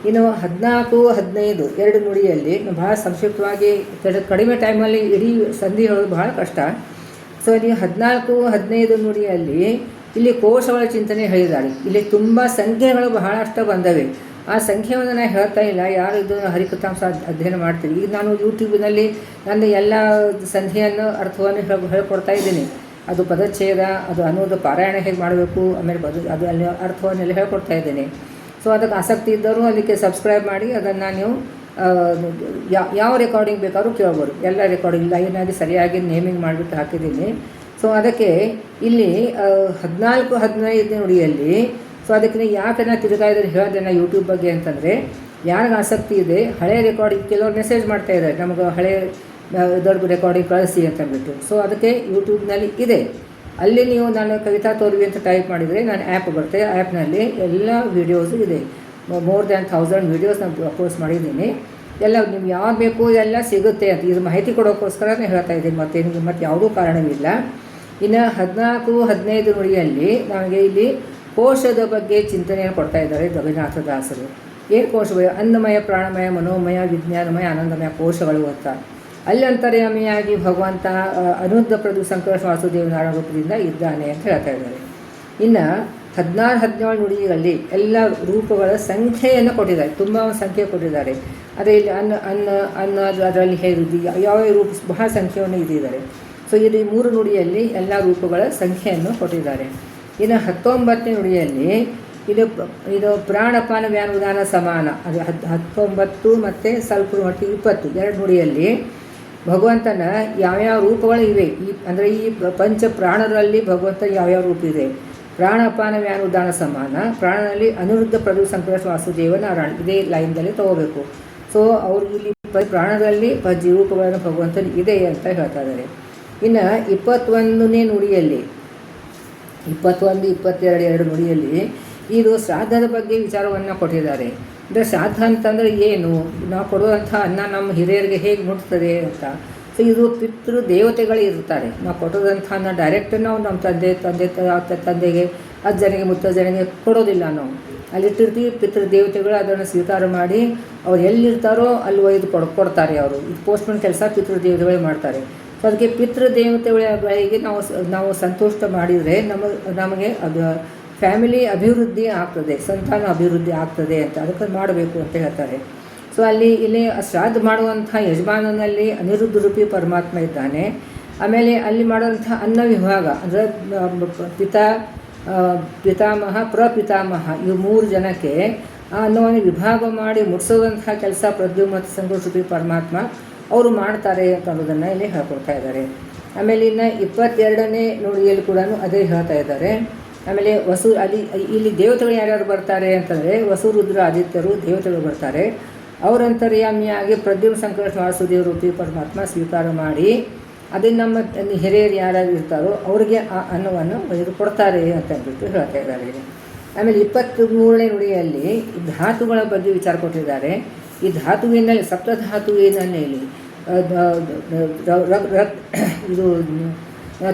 ಇನ್ನು 14-15 2 ನುಡಿಯಲ್ಲಿ ಭಾಳ ಸಂಕ್ಷಿಪ್ತವಾಗಿ ಕಡಿಮೆ ಟೈಮಲ್ಲಿ ಇಡೀ ಸಂಧಿ ಹೇಳೋದು ಬಹಳ ಕಷ್ಟ. ಸೊ ನೀವು 14-15 ನುಡಿಯಲ್ಲಿ ಇಲ್ಲಿ ಕೋಶಗಳ ಚಿಂತನೆ ಹೇಳಿದ್ದಾರೆ. ಇಲ್ಲಿ ತುಂಬ ಸಂಖ್ಯೆಗಳು ಬಹಳಷ್ಟು ಬಂದವೆ. ಆ ಸಂಖ್ಯೆಯನ್ನು ನಾನು ಹೇಳ್ತಾ ಇಲ್ಲ, ಯಾರು ಇದನ್ನು ಹರಿಕಥಾಂಸ ಅಧ್ಯಯನ ಮಾಡ್ತೀರಿ. ಈಗ ನಾನು ಯೂಟ್ಯೂಬಿನಲ್ಲಿ ನನ್ನ ಎಲ್ಲ ಸಂಧಿಯನ್ನು ಅರ್ಥವನ್ನು ಹೇಳ್ಕೊಡ್ತಾ ಇದ್ದೀನಿ. ಅದು ಪದಚ್ಛೇದ, ಅದು ಅನ್ನೋದು ಪಾರಾಯಣ ಹೇಗೆ ಮಾಡಬೇಕು, ಆಮೇಲೆ ಅದು ಅಲ್ಲಿ ಅರ್ಥವನ್ನೆಲ್ಲ ಹೇಳ್ಕೊಡ್ತಾ ಇದ್ದೀನಿ. ಸೊ ಅದಕ್ಕೆ ಆಸಕ್ತಿ ಇದ್ದರೂ ಅದಕ್ಕೆ ಸಬ್ಸ್ಕ್ರೈಬ್ ಮಾಡಿ ಅದನ್ನು ನೀವು ಯಾವ ರೆಕಾರ್ಡಿಂಗ್ ಬೇಕಾದ್ರೂ ಕೇಳ್ಬೋದು. ಎಲ್ಲ ರೆಕಾರ್ಡಿಂಗ್ ಲೈನಾಗಿ ಸರಿಯಾಗಿ ನೇಮಿಂಗ್ ಮಾಡಿಬಿಟ್ಟು ಹಾಕಿದ್ದೀನಿ. ಸೊ ಅದಕ್ಕೆ ಇಲ್ಲಿ 14-15 ನುಡಿಯಲ್ಲಿ ಸೊ ಅದಕ್ಕೆ ಯಾಕೆ ನಾನು ತಿರುಗಾ ಇದ್ರೆ ಹೇಳಿದೆ ನಾನು ಯೂಟ್ಯೂಬ್ ಬಗ್ಗೆ ಅಂತಂದರೆ, ಯಾರಿಗೆ ಆಸಕ್ತಿ ಇದೆ ಹಳೆಯ ರೆಕಾರ್ಡಿಂಗ್, ಕೆಲವರು ಮೆಸೇಜ್ ಮಾಡ್ತಾ ಇದ್ದಾರೆ ನಮಗೆ ಹಳೆಯ ದೊಡ್ಡ ರೆಕಾರ್ಡಿಂಗ್ ಕಳಿಸಿ ಅಂತಂದ್ಬಿಟ್ಟು. ಸೊ ಅದಕ್ಕೆ ಯೂಟ್ಯೂಬ್ನಲ್ಲಿ ಇದೆ, ಅಲ್ಲಿ ನೀವು ನಾನು ಕವಿತಾ ತೋರ್ವಿ ಅಂತ ಟೈಪ್ ಮಾಡಿದರೆ ನಾನು ಆ್ಯಪ್ ಬರುತ್ತೆ. ಆ್ಯಪ್ನಲ್ಲಿ ಎಲ್ಲ ವೀಡಿಯೋಸು ಇದೆ. ಮೋರ್ ದ್ಯಾನ್ 1000 ವೀಡಿಯೋಸ್ ನಾನು ಅಪ್ಲೋಡ್ ಮಾಡಿದ್ದೀನಿ. ಎಲ್ಲ ನಿಮ್ಗೆ ಯಾವ್ದು ಬೇಕು ಎಲ್ಲ ಸಿಗುತ್ತೆ ಅಂತ ಇದು ಮಾಹಿತಿ ಕೊಡೋಕ್ಕೋಸ್ಕರನೇ ಹೇಳ್ತಾ ಇದ್ದೀನಿ, ಮತ್ತೆ ಯಾವುದೂ ಕಾರಣವಿಲ್ಲ. ಇನ್ನು 14-15 ನುಡಿಯಲ್ಲಿ ನಮಗೆ ಇಲ್ಲಿ ಕೋಶದ ಬಗ್ಗೆ ಚಿಂತನೆಯನ್ನು ಕೊಡ್ತಾ ಇದ್ದಾರೆ ರಘುನಾಥ ದಾಸರು. ಏನು ಕೋಶಗಳು? ಅನ್ನಮಯ, ಪ್ರಾಣಮಯ, ಮನೋಮಯ, ವಿಜ್ಞಾನಮಯ, ಆನಂದಮಯ ಕೋಶಗಳು ಅಂತ. ಅಲ್ಲಿ ಅಂತರ್ಯಾಮಿಯಾಗಿ ಭಗವಂತ ಅನುರುದ್ಧ ಪ್ರದು ಸಂಕಟ ವಾಸುದೇವ ನಾರಾಯಣ ರೂಪದಿಂದ ಇದ್ದಾನೆ ಅಂತ ಹೇಳ್ತಾ ಇದ್ದಾರೆ. ಇನ್ನು 16-17 ನುಡಿಗಳಲ್ಲಿ ಎಲ್ಲ ರೂಪಗಳ ಸಂಖ್ಯೆಯನ್ನು ಕೊಟ್ಟಿದ್ದಾರೆ, ತುಂಬ ಸಂಖ್ಯೆ ಕೊಟ್ಟಿದ್ದಾರೆ. ಅದೇ ಇಲ್ಲಿ ಅನ್ನ ಅದರಲ್ಲಿ ಹೇಳುದು ಯಾವ ರೂಪ ಬಹಳ ಸಂಖ್ಯೆಯನ್ನು ಇಟ್ಟಿದ್ದಾರೆ. ಸೊ ಇದು 3 ನುಡಿಯಲ್ಲಿ ಎಲ್ಲ ರೂಪಗಳ ಸಂಖ್ಯೆಯನ್ನು ಕೊಟ್ಟಿದ್ದಾರೆ. ಇನ್ನು 19ನೇ ನುಡಿಯಲ್ಲಿ ಇದು ಪ್ರಾಣಪಾನ ವ್ಯಾನುದಾನ ಸಮಾನ, ಅದು 19 ಮತ್ತು ಸ್ವಲ್ಪ ಮಟ್ಟಿಗೆ 20 2 ನುಡಿಯಲ್ಲಿ ಭಗವಂತನ ಯಾವ್ಯಾವ ರೂಪಗಳು ಇವೆ. ಅಂದರೆ ಈ ಪಂಚ ಪ್ರಾಣರಲ್ಲಿ ಭಗವಂತ ಯಾವ್ಯಾವ ರೂಪ ಇದೆ. ಪ್ರಾಣಪಾನ ವ್ಯಾನುದಾನ ಸಮಾನ, ಪ್ರಾಣನಲ್ಲಿ ಅನಿರುದ್ಧ ಪ್ರದು ಸಂಕಟ ವಾಸುದೇವ ನಾರಾಯಣ, ಇದೇ ಲೈನ್ದಲ್ಲಿ ತಗೋಬೇಕು. ಸೊ ಅವರು ಇಲ್ಲಿ ಪ್ರಾಣದಲ್ಲಿ ರೂಪಗಳನ್ನು ಭಗವಂತನ ಇದೆ ಅಂತ ಹೇಳ್ತಾ ಇದ್ದಾರೆ. ಇನ್ನು 21ನೇ ನುಡಿಯಲ್ಲಿ 21, 22 2 ನುಡಿಯಲ್ಲಿ ಇದು ಶ್ರಾದ್ದದ ಬಗ್ಗೆ ವಿಚಾರವನ್ನು ಕೊಟ್ಟಿದ್ದಾರೆ. ಅಂದರೆ ಶ್ರಾದ್ದ ಅಂತಂದರೆ ಏನು, ನಾವು ಕೊಡುವಂಥ ಅನ್ನ ನಮ್ಮ ಹಿರಿಯರಿಗೆ ಹೇಗೆ ಮುಟ್ತದೆ ಅಂತ. ಸೊ ಇದು ಪಿತೃ ದೇವತೆಗಳು ಇರ್ತಾರೆ. ನಾವು ಕೊಟ್ಟೋದಂಥ ಅನ್ನ ಡೈರೆಕ್ಟ್ ನಾವು ನಮ್ಮ ತಂದೆಗೆ ಅಜ್ಜನಿಗೆ ಮುತ್ತಜ್ಜನಿಗೆ ಕೊಡೋದಿಲ್ಲ. ನಾವು ಅಲ್ಲಿಟ್ಟಿರ್ತೀವಿ, ಪಿತೃ ದೇವತೆಗಳು ಅದನ್ನು ಸ್ವೀಕಾರ ಮಾಡಿ ಅವ್ರು ಎಲ್ಲಿರ್ತಾರೋ ಅಲ್ಲಿ ಒಯ್ದು ಕೊಡ್ತಾರೆ. ಅವರು ಇದು ಪೋಸ್ಟ್ಮನ್ ಕೆಲಸ ಪಿತೃ ದೇವತೆಗಳೇ ಮಾಡ್ತಾರೆ. ಸೊ ಅದಕ್ಕೆ ಪಿತೃ ದೇವತೆಗಳಿಗೆ ನಾವು ಸಂತುಷ್ಟ ಮಾಡಿದರೆ ನಮಗೆ ಅದು ಫ್ಯಾಮಿಲಿ ಅಭಿವೃದ್ಧಿ ಆಗ್ತದೆ, ಸಂತಾನ ಅಭಿವೃದ್ಧಿ ಆಗ್ತದೆ ಅಂತ ಅದಕ್ಕೆ ಮಾಡಬೇಕು ಅಂತ ಹೇಳ್ತಾರೆ. ಸೊ ಇಲ್ಲಿ ಶ್ರಾದ್ದ ಮಾಡುವಂಥ ಯಜಮಾನನಲ್ಲಿ ಅನಿರುದ್ಧ ರೂಪಿ ಪರಮಾತ್ಮ ಇದ್ದಾನೆ. ಆಮೇಲೆ ಅಲ್ಲಿ ಮಾಡುವಂಥ ಅನ್ನ ವಿಭಾಗ ಅಂದರೆ ಪಿತಾಮಹ, ಪ್ರಪಿತಾಮಹ, ಇವು 3 ಜನಕ್ಕೆ ಆ ಅನ್ನವನ್ನು ವಿಭಾಗ ಮಾಡಿ ಮುಟ್ಸೋದಂಥ ಕೆಲಸ ಪ್ರದ್ಯುಮ್ನ ಸಂತೋಷ ರೂಪಿ ಪರಮಾತ್ಮ ಅವರು ಮಾಡ್ತಾರೆ ಅಂತ ಅನ್ನೋದನ್ನು ಇಲ್ಲಿ ಹೇಳ್ಕೊಡ್ತಾ ಇದ್ದಾರೆ. ಆಮೇಲೆ ಇನ್ನು 22ನೇ ನುಡಿಯಲ್ಲಿ ಕೂಡ ಅದೇ ಹೇಳ್ತಾ ಇದ್ದಾರೆ. ಆಮೇಲೆ ಇಲ್ಲಿ ದೇವತೆಗಳು ಯಾರ್ಯಾರು ಬರ್ತಾರೆ ಅಂತಂದರೆ ವಸುರುದ್ರ ಆದಿತ್ಯರು ದೇವತೆಗಳು ಬರ್ತಾರೆ. ಅವರಂತರ್ಯಾಮಿಯಾಗಿ ಪ್ರದ್ಯುಮ್ನ ಸಂಕಟ ವಾಸುದೇವ ರೂಪಿ ಪರಮಾತ್ಮ ಸ್ವೀಕಾರ ಮಾಡಿ ಅದನ್ನು ನಮ್ಮ ಹಿರಿಯರು ಯಾರ್ಯಾರು ಇರ್ತಾರೋ ಅವರಿಗೆ ಆ ಅನ್ನವನ್ನು ಒಯ್ದು ಕೊಡ್ತಾರೆ ಅಂತ ಅಂದ್ಬಿಟ್ಟು ಹೇಳ್ತಾ ಇದ್ದಾರೆ. ಆಮೇಲೆ 23ನೇ ನುಡಿಯಲ್ಲಿ ಧಾತುಗಳ ಬಗ್ಗೆ ವಿಚಾರ ಕೊಟ್ಟಿದ್ದಾರೆ. ಈ ಧಾತುವಿನಲ್ಲಿ ಸಪ್ತಧಾತುವಿನಲ್ಲಿ ಇದು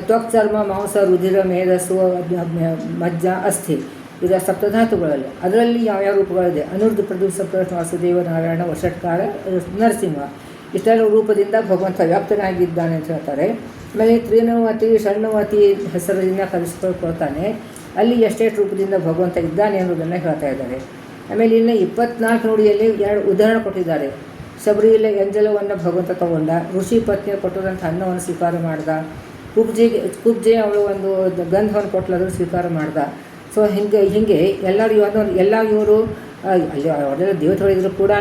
ತ್ವಕ್, ಚರ್ಮ, ಮಾಂಸ, ರುಧಿರ, ಮೇಧಸ್ಸು, ಮಜ್ಜ, ಅಸ್ಥಿ, ಇದು ಸಪ್ತಧಾತುಗಳಲ್ಲಿ. ಅದರಲ್ಲಿ ಯಾವ್ಯಾವ ರೂಪಗಳಿದೆ. ಅನಿರುದ್ಧ ಪ್ರದು ಸಂಕಟ ವಾಸುದೇವ ನಾರಾಯಣ, ವಷಟ್ಕಾರ, ನರಸಿಂಹ, ಇಷ್ಟೆಲ್ಲ ರೂಪದಿಂದ ಭಗವಂತ ವ್ಯಾಪ್ತನಾಗಿದ್ದಾನೆ ಅಂತ ಹೇಳ್ತಾರೆ. ಆಮೇಲೆ ತ್ರಿನವತಿ, ಷಣ್ಣವತಿ ಹೆಸರಿನಿಂದ ಕಲಿಸ್ಕೊಳ್ತಾನೆ. ಅಲ್ಲಿ ಎಷ್ಟೆಷ್ಟು ರೂಪದಿಂದ ಭಗವಂತ ಇದ್ದಾನೆ ಅನ್ನೋದನ್ನು ಹೇಳ್ತಾ ಇದ್ದಾರೆ. ಆಮೇಲೆ ಇನ್ನು 24 ನುಡಿಯಲ್ಲಿ 2 ಉದಾಹರಣೆ ಕೊಟ್ಟಿದ್ದಾರೆ. ಶಬರಿಯಲ್ಲಿ ಎಂಜಲವನ್ನು ಭಗವಂತ ತಗೊಂಡ, ಋಷಿ ಪತ್ನಿ ಕೊಟ್ಟದಂಥ ಅನ್ನವನ್ನು ಸ್ವೀಕಾರ ಮಾಡ್ದ, ಕುಬ್ಜೆ ಅವಳು ಒಂದು ಗಂಧವನ್ನು ಕೊಟ್ಟಲು ಅದನ್ನು ಸ್ವೀಕಾರ ಮಾಡ್ದ. ಸೊ ಹೀಗೆ ಎಲ್ಲರೂ ಎಲ್ಲ ಇವರು ಅಲ್ಲಿ ಅವರೆಲ್ಲ ದೇವತೆಗಳಿದ್ರು ಕೂಡ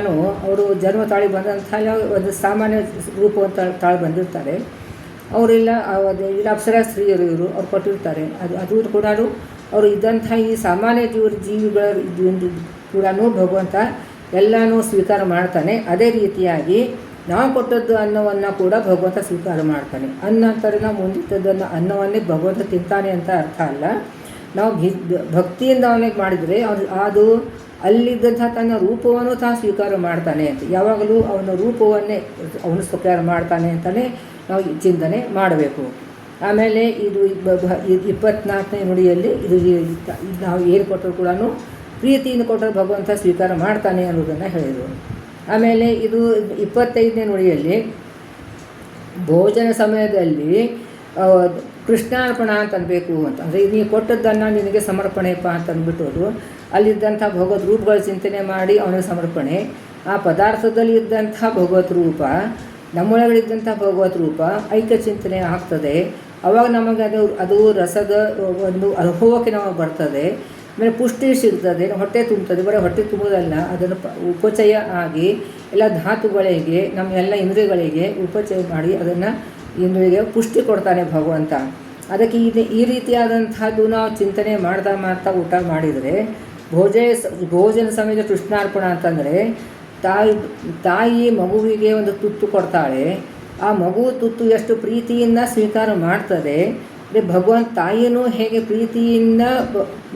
ಅವರು ಜನ್ಮ ತಾಳಿ ಬಂದಂಥ ಒಂದು ಸಾಮಾನ್ಯ ರೂಪವನ್ನು ತಾಳಿ ಬಂದಿರ್ತಾರೆ. ಅವರೆಲ್ಲ ಇಲ್ಲ ಅಪ್ಸರಾ ಸ್ತ್ರೀಯರು ಇವರು ಅವ್ರು ಕೊಟ್ಟಿರ್ತಾರೆ. ಅದು ಕೂಡ ಅವರು ಇದ್ದಂಥ ಈ ಸಾಮಾನ್ಯ ಜೀವಿಗಳ ಕೂಡ ಭಗವಂತ ಎಲ್ಲನೂ ಸ್ವೀಕಾರ ಮಾಡ್ತಾನೆ. ಅದೇ ರೀತಿಯಾಗಿ ನಾವು ಕೊಟ್ಟದ್ದು ಅನ್ನವನ್ನು ಕೂಡ ಭಗವಂತ ಸ್ವೀಕಾರ ಮಾಡ್ತಾನೆ. ಅನ್ನ ಅಂತಾರೆ ನಾವು ಮುಂದಿಟ್ಟದ್ದನ್ನು ಅನ್ನವನ್ನೇ ಭಗವಂತ ತಿಂತಾನೆ ಅಂತ ಅರ್ಥ ಅಲ್ಲ. ನಾವು ಭಕ್ತಿಯಿಂದ ಅವನಿಗೆ ಮಾಡಿದರೆ ಅದು ಅಲ್ಲಿದ್ದಂಥ ತನ್ನ ರೂಪವನ್ನು ಸ್ವೀಕಾರ ಮಾಡ್ತಾನೆ ಅಂತ. ಯಾವಾಗಲೂ ಅವನ ರೂಪವನ್ನೇ ಅವನು ಸ್ವೀಕಾರ ಮಾಡ್ತಾನೆ ಅಂತಲೇ ನಾವು ಚಿಂತನೆ ಮಾಡಬೇಕು. ಆಮೇಲೆ ಇದು 24ನೇ ನುಡಿಯಲ್ಲಿ ಇದು ನಾವು ಏನು ಕೊಟ್ಟರು ಕೂಡ ಪ್ರೀತಿಯಿಂದ ಕೊಟ್ಟರೆ ಭಗವಂತ ಸ್ವೀಕಾರ ಮಾಡ್ತಾನೆ ಅನ್ನೋದನ್ನು ಹೇಳಿದರು. ಆಮೇಲೆ ಇದು 25ನೇ ನುಡಿಯಲ್ಲಿ ಭೋಜನ ಸಮಯದಲ್ಲಿ ಕೃಷ್ಣಾರ್ಪಣ ಅಂತ ಅನ್ಬೇಕು ಅಂತ. ಅಂದರೆ ನೀವು ಕೊಟ್ಟದ್ದನ್ನು ನಿನಗೆ ಸಮರ್ಪಣೆಪ್ಪ ಅಂತ ಅಂದ್ಬಿಟ್ಟು ಅಲ್ಲಿದ್ದಂಥ ಭಗವದ್ ರೂಪಗಳ ಚಿಂತನೆ ಮಾಡಿ ಅವನಿಗೆ ಸಮರ್ಪಣೆ. ಆ ಪದಾರ್ಥದಲ್ಲಿ ಇದ್ದಂಥ ಭಗವತ್ ರೂಪ ನಮ್ಮೊಳಗಡಿದ್ದಂಥ ಭಗವತ್ ರೂಪ ಐಕ್ಯ ಚಿಂತನೆ ಆಗ್ತದೆ. ಅವಾಗ ನಮಗೆ ಅದು ರಸದ ಒಂದು ಅನುಭವಕ್ಕೆ ನಮಗೆ ಬರ್ತದೆ. ಆಮೇಲೆ ಪುಷ್ಟಿ ಸಿಗ್ತದೆ, ಹೊಟ್ಟೆ ತುಂಬ್ತದೆ. ಬರೀ ಹೊಟ್ಟೆ ತುಂಬುವುದಲ್ಲ, ಅದನ್ನು ಉಪಚಯ ಆಗಿ ಎಲ್ಲ ಧಾತುಗಳಿಗೆ ನಮ್ಮ ಎಲ್ಲ ಇಂದ್ರಿಯಗಳಿಗೆ ಉಪಚಯ ಮಾಡಿ ಅದನ್ನು ಇಂದ್ರಿಯಗೆ ಪುಷ್ಟಿ ಕೊಡ್ತಾನೆ ಭಗವಂತ. ಅದಕ್ಕೆ ಈ ರೀತಿಯಾದಂಥದ್ದು ನಾವು ಚಿಂತನೆ ಮಾಡ್ತಾ ಊಟ ಮಾಡಿದರೆ ಭೋಜನ ಸಮಯದ ಕೃಷ್ಣಾರ್ಪಣ ಅಂತಂದರೆ ತಾಯಿ ಮಗುವಿಗೆ ಒಂದು ತುತ್ತು ಕೊಡ್ತಾಳೆ. ಆ ಮಗು ತುತ್ತು ಎಷ್ಟು ಪ್ರೀತಿಯಿಂದ ಸ್ವೀಕಾರ ಮಾಡ್ತದೆ. ಭಗವಂತ ತಾಯಿಯೂ ಹೇಗೆ ಪ್ರೀತಿಯಿಂದ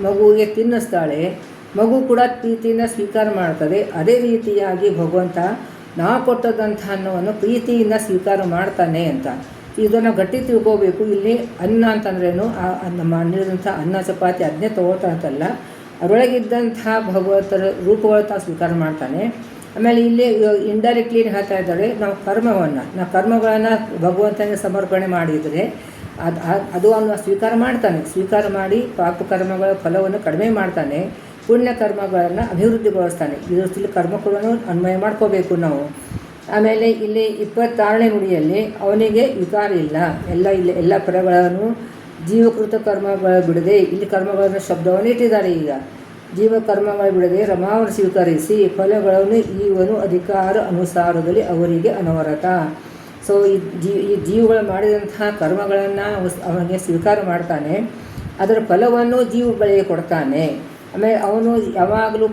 ಮಗುವಿಗೆ ತಿನ್ನಿಸ್ತಾಳೆ, ಮಗು ಕೂಡ ಪ್ರೀತಿಯಿಂದ ಸ್ವೀಕಾರ ಮಾಡ್ತದೆ. ಅದೇ ರೀತಿಯಾಗಿ ಭಗವಂತ ನಾವು ಕೊಟ್ಟದಂಥ ಅನ್ನವನ್ನು ಪ್ರೀತಿಯಿಂದ ಸ್ವೀಕಾರ ಮಾಡ್ತಾನೆ ಅಂತ. ಇದನ್ನು ಗಟ್ಟಿ ತಿಳ್ಕೋಬೇಕು. ಇಲ್ಲಿ ಅನ್ನ ಅಂತಂದ್ರೇನು, ನಮ್ಮ ಅನ್ನದಂಥ ಅನ್ನ ಚಪಾತಿ ಅದನ್ನೇ ತಗೋತಾ ಅಂತಲ್ಲ, ಅದರೊಳಗಿದ್ದಂಥ ಭಗವಂತರ ರೂಪಗಳು ಸ್ವೀಕಾರ ಮಾಡ್ತಾನೆ. ಆಮೇಲೆ ಇಲ್ಲಿ ಇಂಡೈರೆಕ್ಟ್ಲಿ ಹೇಳ್ತಾ ಇದ್ದಾರೆ, ನಾವು ಕರ್ಮಗಳನ್ನು ಭಗವಂತನಿಗೆ ಸಮರ್ಪಣೆ ಮಾಡಿದರೆ ಅದು ಅವನು ಸ್ವೀಕಾರ ಮಾಡ್ತಾನೆ. ಸ್ವೀಕಾರ ಮಾಡಿ ಪಾಪ ಕರ್ಮಗಳ ಫಲವನ್ನು ಕಡಿಮೆ ಮಾಡ್ತಾನೆ, ಪುಣ್ಯ ಕರ್ಮಗಳನ್ನು ಅಭಿವೃದ್ಧಿಗೊಳಿಸ್ತಾನೆ. ಇದರಲ್ಲಿ ಕರ್ಮಗಳನ್ನು ಅನ್ವಯ ಮಾಡ್ಕೋಬೇಕು ನಾವು. ಆಮೇಲೆ ಇಲ್ಲಿ 26ನೇ ನುಡಿಯಲ್ಲಿ ಅವನಿಗೆ ವಿಕಾರ ಇಲ್ಲ. ಎಲ್ಲ ಪರಗಳನ್ನು ಜೀವಕೃತ ಕರ್ಮಗಳ ಬಿಡದೆ, ಇಲ್ಲಿ ಕರ್ಮಗಳನ್ನು ಶಬ್ದವನ್ನು ಇಟ್ಟಿದ್ದಾರೆ. ಈಗ ಜೀವಕರ್ಮಗಳು ಬಿಡದೆ ರಮಾವನ್ನು ಸ್ವೀಕರಿಸಿ ಫಲಗಳನ್ನು ಇವನು ಅಧಿಕಾರ ಅನುಸಾರದಲ್ಲಿ ಅವರಿಗೆ ಅನವರತ. ಸೊ ಈ ಜೀವಗಳು ಮಾಡಿದಂತಹ ಕರ್ಮಗಳನ್ನು ಅವನಿಗೆ ಸ್ವೀಕಾರ ಮಾಡ್ತಾನೆ, ಅದರ ಫಲವನ್ನು ಜೀವಗಳಿಗೆ ಕೊಡ್ತಾನೆ. ಆಮೇಲೆ ಅವನು ಯಾವಾಗಲೂ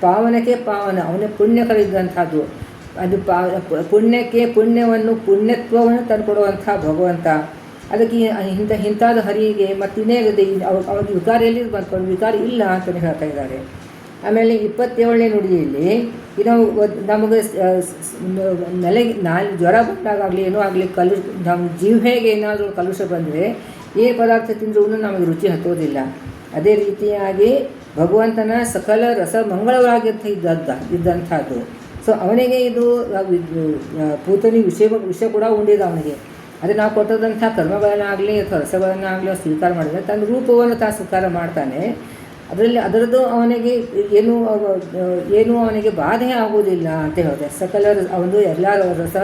ಪಾವನಕ್ಕೆ ಪಾವನ, ಅವನೇ ಪುಣ್ಯಕರಿದ್ದಂಥದ್ದು. ಅದು ಪುಣ್ಯತ್ವವನ್ನು ತಂದುಕೊಡುವಂಥ ಭಗವಂತ. ಅದಕ್ಕೆ ಇಂಥದ್ದು ಹರಿಗೆ ಮತ್ತಿನ್ನೇ ಅವ್ರಿಗೆ ವಿಕಾರ ಎಲ್ಲಿ ಬಂತು, ವಿಕಾರ ಇಲ್ಲ ಅಂತಲೇ ಹೇಳ್ತಾ ಇದ್ದಾರೆ. ಆಮೇಲೆ 27ನೇ ನುಡಿಯಲ್ಲಿ ನಮಗೆ ಜ್ವರ ಬಂದಾಗಲಿ ಏನೋ ಆಗಲಿ ನಮ್ಮ ಜೀವಕ್ಕೆ ಏನಾದರೂ ಕಲುಷ ಬಂದರೆ ಏನು ಪದಾರ್ಥ ತಿಂದ್ರೂ ನಮಗೆ ರುಚಿ ಹತ್ತೋದಿಲ್ಲ. ಅದೇ ರೀತಿಯಾಗಿ ಭಗವಂತನ ಸಕಲ ರಸ ಮಂಗಳವಾಗಿದ್ದಂಥದ್ದು. ಸೊ ಅವನಿಗೆ ಇದು ಪೂತನಿ ವಿಷ ಕೂಡ ಉಂಡಿದೆ ಅವನಿಗೆ. ಅದೇ ನಾವು ಕೊಟ್ಟದಂಥ ಕರ್ಮಗಳನ್ನಾಗಲಿ ಅಥವಾ ರಸಗಳನ್ನಾಗಲಿ ಸ್ವೀಕಾರ ಮಾಡಿದರೆ ತನ್ನ ರೂಪವನ್ನು ಸ್ವೀಕಾರ ಮಾಡ್ತಾನೆ. ಅದರದ್ದು ಅವನಿಗೆ ಏನೂ ಅವನಿಗೆ ಬಾಧೆ ಆಗುವುದಿಲ್ಲ ಅಂತ ಹೇಳಿದೆ. ಸಕಲ ಅವನು ಎಲ್ಲ ರಸ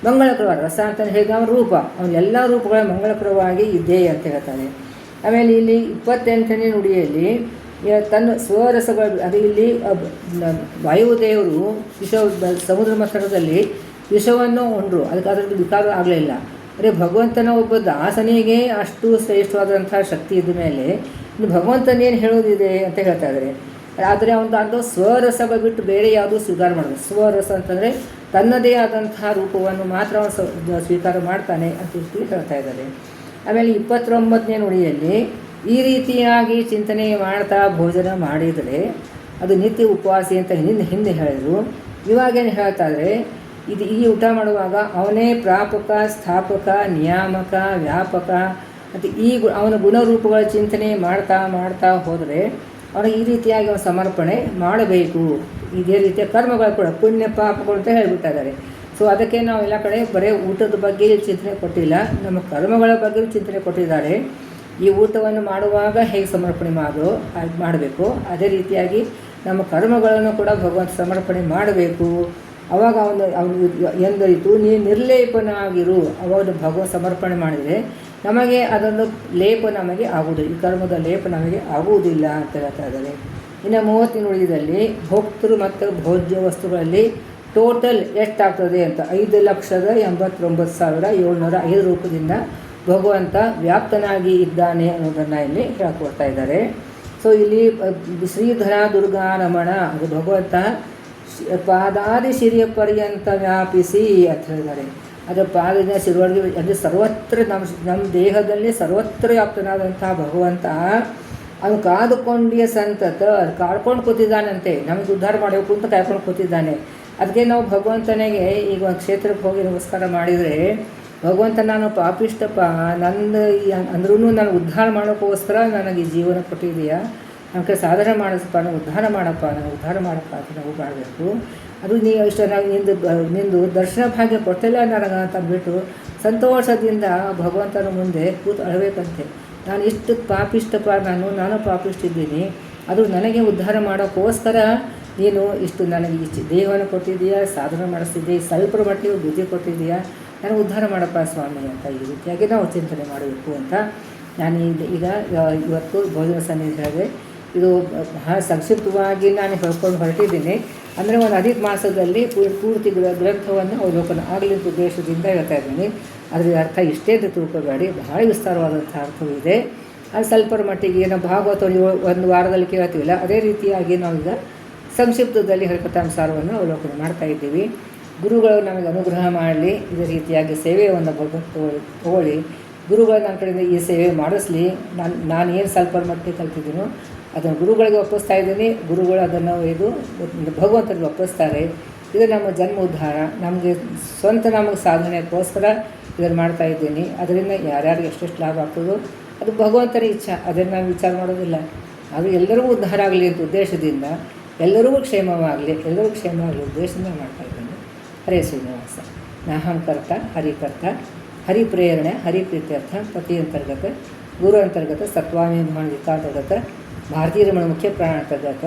ಮಂಗಳಕರವಾದ ರಸ ಅಂತ ಹೇಳಿದ ಅವನ ರೂಪ, ಅವನ ಎಲ್ಲ ರೂಪಗಳ ಮಂಗಳಕರವಾಗಿ ಇದೆ ಅಂತ ಹೇಳ್ತಾನೆ. ಆಮೇಲೆ ಇಲ್ಲಿ 28ನೇ ನುಡಿಯಲ್ಲಿ ತನ್ನ ಸ್ವರಸಗಳು, ಅದು ಇಲ್ಲಿ ವಾಯುದೇವರು ಸಮುದ್ರ ಮಥನದಲ್ಲಿ ವಿಷವನ್ನು ಉಂಡ್ರು, ಅದಕ್ಕೆ ಅದರದ್ದು ವಿಕಾರ ಆಗಲಿಲ್ಲ. ಅಂದರೆ ಭಗವಂತನ ಒಬ್ಬ ದಾಸನಿಗೆ ಅಷ್ಟು ಶ್ರೇಷ್ಠವಾದಂಥ ಶಕ್ತಿ ಇದ್ದ ಮೇಲೆ ಇನ್ನು ಭಗವಂತನೇನು ಹೇಳೋದಿದೆ ಅಂತ ಹೇಳ್ತಾ ಇದ್ದಾರೆ. ಆದರೆ ಅದು ಸ್ವರಸಗಳು ಬಿಟ್ಟು ಬೇರೆ ಯಾವುದೂ ಸ್ವೀಕಾರ ಮಾಡೋದು. ಸ್ವರಸ ಅಂತಂದರೆ ತನ್ನದೇ ಆದಂತಹ ರೂಪವನ್ನು ಮಾತ್ರ ಅವನು ಸ್ವೀಕಾರ ಮಾಡ್ತಾನೆ ಅಂತ ಹೇಳ್ತಾ ಇದ್ದಾರೆ. ಆಮೇಲೆ 29ನೇ ನುಡಿಯಲ್ಲಿ ಈ ರೀತಿಯಾಗಿ ಚಿಂತನೆ ಮಾಡ್ತಾ ಭೋಜನ ಮಾಡಿದರೆ ಅದು ನಿತ್ಯ ಉಪವಾಸಿ ಅಂತ ಹಿಂದೆ ಹೇಳಿದರು. ಇವಾಗೇನು ಹೇಳ್ತಾ ಇದ್ದಾರೆ, ಈ ಊಟ ಮಾಡುವಾಗ ಅವನೇ ಪ್ರಾಪಕ, ಸ್ಥಾಪಕ, ನಿಯಾಮಕ, ವ್ಯಾಪಕ ಮತ್ತು ಅವನ ಗುಣರೂಪಗಳ ಚಿಂತನೆ ಮಾಡ್ತಾ ಹೋದರೆ ಅವನಿಗೆ ಈ ರೀತಿಯಾಗಿ ಅವನು ಸಮರ್ಪಣೆ ಮಾಡಬೇಕು. ಇದೇ ರೀತಿಯ ಕರ್ಮಗಳು ಕೂಡ ಪುಣ್ಯ ಪಾಪಗಳು ಅಂತ ಹೇಳಿಬಿಡ್ತಾ ಇದ್ದಾರೆ. ಸೊ ಅದಕ್ಕೆ ನಾವು ಎಲ್ಲ ಕಡೆ ಬರೀ ಊಟದ ಬಗ್ಗೆ ಚಿಂತನೆ ಕೊಟ್ಟಿಲ್ಲ, ನಮ್ಮ ಕರ್ಮಗಳ ಬಗ್ಗೆ ಚಿಂತನೆ ಕೊಟ್ಟಿದ್ದಾರೆ. ಈ ಊಟವನ್ನು ಮಾಡುವಾಗ ಹೇಗೆ ಸಮರ್ಪಣೆ ಮಾಡಬೇಕು, ಅದೇ ರೀತಿಯಾಗಿ ನಮ್ಮ ಕರ್ಮಗಳನ್ನು ಕೂಡ ಭಗವಂತ ಸಮರ್ಪಣೆ ಮಾಡಬೇಕು ಅವಾಗ ಅವನು ಎಂದರಿತು ನೀನು ನಿರ್ಲೇಪನಾಗಿರು. ಅವಾಗ ಭಗವಂತ ಸಮರ್ಪಣೆ ಮಾಡಿದರೆ ನಮಗೆ ಅದೊಂದು ಲೇಪ ನಮಗೆ ಆಗುವುದು, ಈ ಕರ್ಮದ ಲೇಪ ನಮಗೆ ಆಗುವುದಿಲ್ಲ ಅಂತ ಹೇಳ್ತಾ ಇದ್ದಾರೆ. ಇನ್ನು 30 ಉಳಿದಲ್ಲಿ ಭೋಕ್ತೃ ಮತ್ತು ಭೋಜ್ಯ ವಸ್ತುಗಳಲ್ಲಿ ಟೋಟಲ್ ಎಷ್ಟಾಗ್ತದೆ ಅಂತ 5,89,705 ರೂಪದಿಂದ ಭಗವಂತ ವ್ಯಾಪ್ತನಾಗಿ ಇದ್ದಾನೆ ಅನ್ನೋದನ್ನು ಇಲ್ಲಿ ಹೇಳ್ಕೊಡ್ತಾ ಇದ್ದಾರೆ. ಸೊ ಇಲ್ಲಿ ಶ್ರೀಧರ ದುರ್ಗಾ ರಮಣ ಅದು ಭಗವಂತ ಪಾದಾದಿ ಶಿರಿಯ ಪರ್ಯಂತ ವ್ಯಾಪಿಸಿ ಅಂತ ಹೇಳಿದ್ದಾರೆ. ಅದರ ಪಾದದ ಶಿರವರೆಗೆ ಅಂದರೆ ಸರ್ವತ್ರ ನಮ್ಮ ದೇಹದಲ್ಲಿ ಸರ್ವತ್ರ ವ್ಯಾಪ್ತನಾದಂತಹ ಭಗವಂತ ಅವನು ಕಾದುಕೊಂಡಿಯ ಸಂತತ ಕಾಡ್ಕೊಂಡು ಕೂತಿದ್ದಾನಂತೆ. ನಮಗೆ ಉದ್ಧಾರ ಮಾಡಬೇಕು ಅಂತ ಕಾಯ್ಕೊಂಡು ಕೂತಿದ್ದಾನೆ. ಅದಕ್ಕೆ ನಾವು ಭಗವಂತನಿಗೆ ಈಗ ಒಂದು ಕ್ಷೇತ್ರಕ್ಕೆ ಹೋಗಿ ನಮಸ್ಕಾರ ಮಾಡಿದರೆ, ಭಗವಂತ ನಾನು ಪಾಪಿಷ್ಟಪ್ಪ, ನನ್ನ ಅಂದ್ರೂ ನಾನು ಉದ್ಧಾರ ಮಾಡೋಕ್ಕೋಸ್ಕರ ನನಗೆ ಈ ಜೀವನ ಕೊಟ್ಟಿದೆಯಾ, ನಮಗೆ ಸಾಧನೆ ಮಾಡಿಸಪ್ಪ, ನಾನು ಉದ್ಧಾರ ಮಾಡಪ್ಪ ಅಂತ ನಾವು ಮಾಡಬೇಕು. ಅದು ನೀವು ಇಷ್ಟ ನಾವು ನಿಂದು ದರ್ಶನ ಭಾಗ್ಯ ಕೊಟ್ಟಿಲ್ಲ ನನಗೆ ಅಂತ ಅಂದ್ಬಿಟ್ಟು ಸಂತೋಷದಿಂದ ಭಗವಂತನ ಮುಂದೆ ಕೂತು ಅಳಬೇಕಂತೆ. ನಾನು ಇಷ್ಟು ಪಾಪಿಷ್ಟಪ್ಪ, ನಾನು ಪಾಪಿಷ್ಟಿದ್ದೀನಿ, ಅದು ನನಗೆ ಉದ್ಧಾರ ಮಾಡೋಕ್ಕೋಸ್ಕರ ನೀನು ಇಷ್ಟು ನನಗೆ ಇಷ್ಟು ದೇಹವನ್ನು ಕೊಟ್ಟಿದ್ದೀಯಾ, ಸಾಧನೆ ಮಾಡಿಸ್ತಿದ್ದೀಯ, ಸ್ವಲ್ಪ ಮಟ್ಟಿಗೆ ಬುದ್ಧಿ ಕೊಟ್ಟಿದ್ದೀಯಾ, ನನಗೆ ಉದ್ಧಾರ ಮಾಡಪ್ಪ ಸ್ವಾಮಿ ಅಂತ ಈ ರೀತಿಯಾಗಿ ನಾವು ಚಿಂತನೆ ಮಾಡಬೇಕು ಅಂತ ನಾನು ಈಗ ಇವತ್ತು ಭೋಜನ ಸನ್ನಿಧಿಯಾಗೆ ಇದು ಬಹಳ ಸಂಕ್ಷಿಪ್ತವಾಗಿ ನಾನು ಹೇಳ್ಕೊಂಡು ಹೊರಟಿದ್ದೀನಿ. ಅಂದರೆ ಒಂದು ಅಧಿಕ ಮಾಸದಲ್ಲಿ ಪೂರ್ತಿ ಗ್ರಂಥವನ್ನು ಅವಲೋಕನ ಆಗಲಿ ಉದ್ದೇಶದಿಂದ ಹೇಳ್ತಾ ಇದ್ದೀನಿ. ಅದರ ಅರ್ಥ ಇಷ್ಟೇ ಅಂತ ತಿಳ್ಕೊಬೇಡಿ, ಬಹಳ ವಿಸ್ತಾರವಾದಂಥ ಅರ್ಥವಿದೆ. ಅದು ಸ್ವಲ್ಪರ ಮಟ್ಟಿಗೆ ನಾವು ಭಾಗವತ ಒಂದು ವಾರದಲ್ಲಿ ಕೇಳ್ತೀವಿಲ್ಲ, ಅದೇ ರೀತಿಯಾಗಿ ನಾವೀಗ ಸಂಕ್ಷಿಪ್ತದಲ್ಲಿ ಹೇಳ್ಕಥಾಂಸಾರವನ್ನು ಅವಲೋಕನ ಮಾಡ್ತಾ ಇದ್ದೀವಿ. ಗುರುಗಳು ನಮಗೆ ಅನುಗ್ರಹ ಮಾಡಲಿ, ಇದೇ ರೀತಿಯಾಗಿ ಸೇವೆಯನ್ನು ತಗೊಳ್ಳಿ. ಗುರುಗಳು ನನ್ನ ಕಡೆಯಿಂದ ಈ ಸೇವೆ ಮಾಡಿಸ್ಲಿ. ನಾನು ಏನು ಸ್ವಲ್ಪರ ಮಟ್ಟಿಗೆ ಕಲ್ತಿದ್ದೀನೋ ಅದನ್ನು ಗುರುಗಳಿಗೆ ಒಪ್ಪಿಸ್ತಾ ಇದ್ದೀನಿ. ಗುರುಗಳು ಅದನ್ನು ಇದು ಭಗವಂತನಿಗೆ ಒಪ್ಪಿಸ್ತಾರೆ. ಇದು ನಮ್ಮ ಜನ್ಮ ಉದ್ಧಾರ, ನಮಗೆ ಸ್ವಂತ ನಮಗೆ ಸಾಧನೆಗೋಸ್ಕರ ಇದನ್ನು ಮಾಡ್ತಾ ಇದ್ದೀನಿ. ಅದರಿಂದ ಯಾರ್ಯಾರಿಗೆ ಎಷ್ಟೆಷ್ಟು ಲಾಭ ಆಗ್ತದೋ ಅದು ಭಗವಂತನ ಇಚ್ಛೆ, ಅದನ್ನು ನಾವು ವಿಚಾರ ಮಾಡೋದಿಲ್ಲ. ಅದು ಎಲ್ಲರಿಗೂ ಉದ್ಧಾರ ಆಗಲಿ ಅಂತ ಉದ್ದೇಶದಿಂದ, ಎಲ್ಲರಿಗೂ ಕ್ಷೇಮವಾಗಲಿ ಉದ್ದೇಶದಿಂದ ಮಾಡ್ತಾ ಇದ್ದೀನಿ. ಹರೇ ಶ್ರೀನಿವಾಸ. ನಾಹಂಕರ್ತ ಹರಿಕರ್ತ, ಹರಿಪ್ರೇರಣೆ ಹರಿಪ್ರೀತ್ಯರ್ಥ, ಪತಿ ಅಂತರ್ಗತ, ಗುರು ಅಂತರ್ಗತ, ಸತ್ವಾಭಿಮಾನ ವಿಕಾಂತರ್ಗತ, ಭಾರತೀಯ ರಮಣ ಮುಖ್ಯ ಪ್ರಾಣ ಅಂತರ್ಗತ,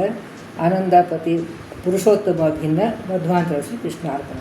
ಆನಂದಪತಿ ಪುರುಷೋತ್ತಮ ಭಿನ್ನ ಮಧ್ವಾಂತರ ಶ್ರೀ ಕೃಷ್ಣ ಅರ್ಪಣ.